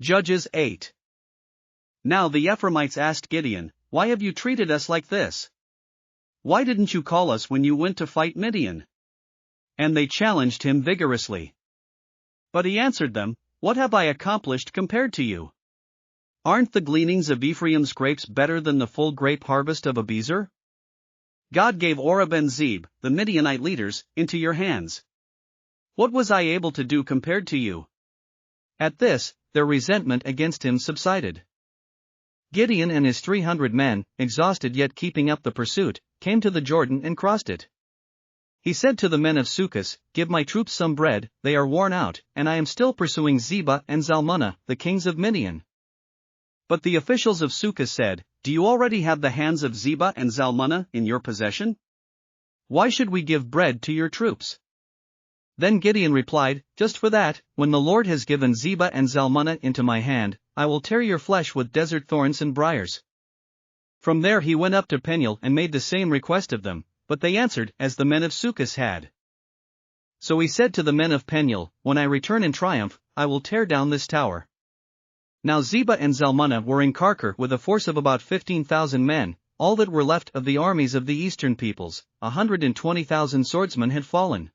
Judges 8. Now the Ephraimites asked Gideon, "Why have you treated us like this? Why didn't you call us when you went to fight Midian?" And they challenged him vigorously. But he answered them, "What have I accomplished compared to you? Aren't the gleanings of Ephraim's grapes better than the full grape harvest of Abiezer? God gave Oreb and Zeeb, the Midianite leaders, into your hands. What was I able to do compared to you?" At this, their resentment against him subsided. Gideon and his 300 men, exhausted yet keeping up the pursuit, came to the Jordan and crossed it. He said to the men of Succos, "Give my troops some bread, they are worn out, and I am still pursuing Zebah and Zalmunna, the kings of Midian." But the officials of Succos said, "Do you already have the hands of Zebah and Zalmunna in your possession? Why should we give bread to your troops?" Then Gideon replied, "Just for that, when the Lord has given Zebah and Zalmunna into my hand, I will tear your flesh with desert thorns and briars." From there he went up to Peniel and made the same request of them, but they answered as the men of Succos had. So he said to the men of Peniel, "When I return in triumph, I will tear down this tower." Now Zebah and Zalmunna were in Karkor with a force of about 15,000 men, all that were left of the armies of the eastern peoples. 120,000 swordsmen had fallen.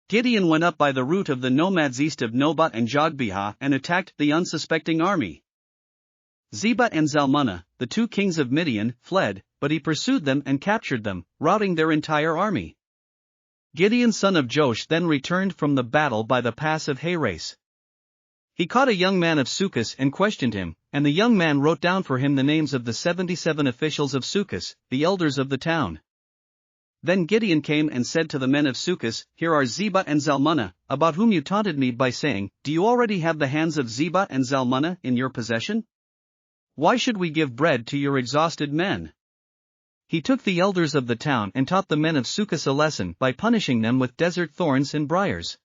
Gideon went up by the route of the nomads east of Nobat and Jogbehah and attacked the unsuspecting army. Zebah and Zalmunna, the two kings of Midian, fled, but he pursued them and captured them, routing their entire army. Gideon son of Joash then returned from the battle by the pass of Heres. He caught a young man of Succos and questioned him, and the young man wrote down for him the names of the 77 officials of Succos, the elders of the town. Then Gideon came and said to the men of Succos, "Here are Zebah and Zalmunna, about whom you taunted me by saying, 'Do you already have the hands of Zebah and Zalmunna in your possession? Why should we give bread to your exhausted men?'" He took the elders of the town and taught the men of Succos a lesson by punishing them with desert thorns and briars.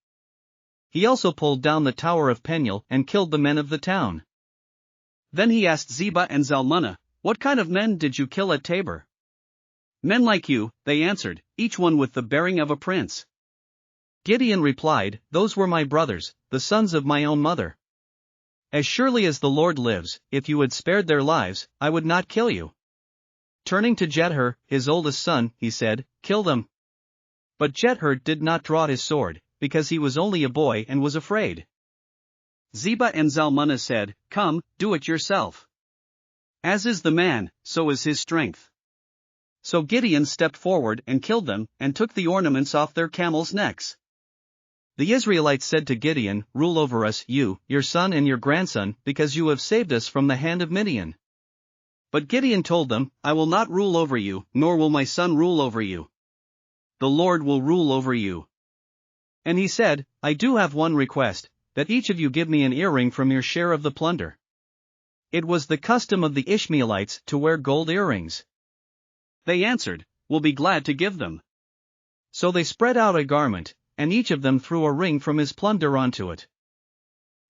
He also pulled down the tower of Peniel and killed the men of the town. Then he asked Zebah and Zalmunna, "What kind of men did you kill at Tabor?" "Men like you," they answered, "each one with the bearing of a prince." Gideon replied, "Those were my brothers, the sons of my own mother. As surely as the Lord lives, if you had spared their lives, I would not kill you." Turning to Jether, his oldest son, he said, "Kill them." But Jether did not draw his sword, because he was only a boy and was afraid. Zebah and Zalmunna said, "Come, do it yourself. As is the man, so is his strength." So Gideon stepped forward and killed them, and took the ornaments off their camels' necks. The Israelites said to Gideon, "Rule over us, you, your son and your grandson, because you have saved us from the hand of Midian." But Gideon told them, "I will not rule over you, nor will my son rule over you. The Lord will rule over you." And he said, "I do have one request, that each of you give me an earring from your share of the plunder." It was the custom of the Ishmaelites to wear gold earrings. They answered, "We'll be glad to give them." So they spread out a garment, and each of them threw a ring from his plunder onto it.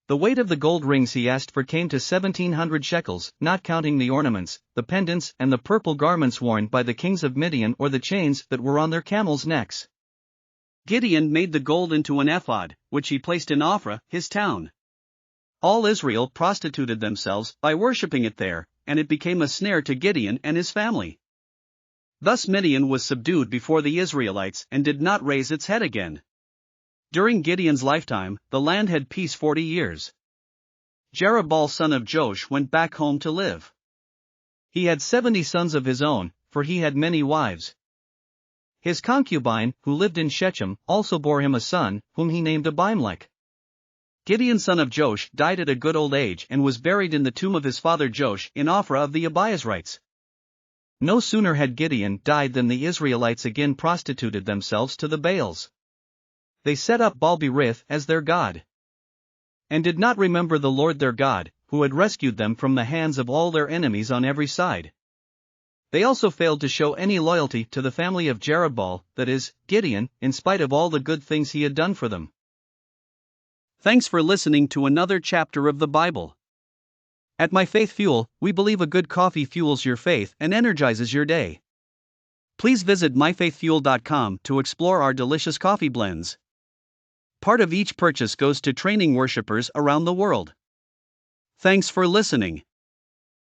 The weight of the gold rings he asked for came to 1,700 shekels, not counting the ornaments, the pendants and the purple garments worn by the kings of Midian or the chains that were on their camels' necks. Gideon made the gold into an ephod, which he placed in Ophrah, his town. All Israel prostituted themselves by worshipping it there, and it became a snare to Gideon and his family. Thus Midian was subdued before the Israelites and did not raise its head again. During Gideon's lifetime, the land had peace 40 years. Jerubbaal son of Joash went back home to live. He had 70 sons of his own, for he had many wives. His concubine, who lived in Shechem, also bore him a son, whom he named Abimelech. Gideon son of Joash died at a good old age and was buried in the tomb of his father Joash in Ophrah of the Abiezrites. No sooner had Gideon died than the Israelites again prostituted themselves to the Baals. They set up Baal-berith as their god, and did not remember the Lord their God, who had rescued them from the hands of all their enemies on every side. They also failed to show any loyalty to the family of Jerubbaal, that is, Gideon, in spite of all the good things he had done for them. Thanks for listening to another chapter of the Bible. At My Faith Fuel, we believe a good coffee fuels your faith and energizes your day. Please visit myfaithfuel.com to explore our delicious coffee blends. Part of each purchase goes to training worshipers around the world. Thanks for listening.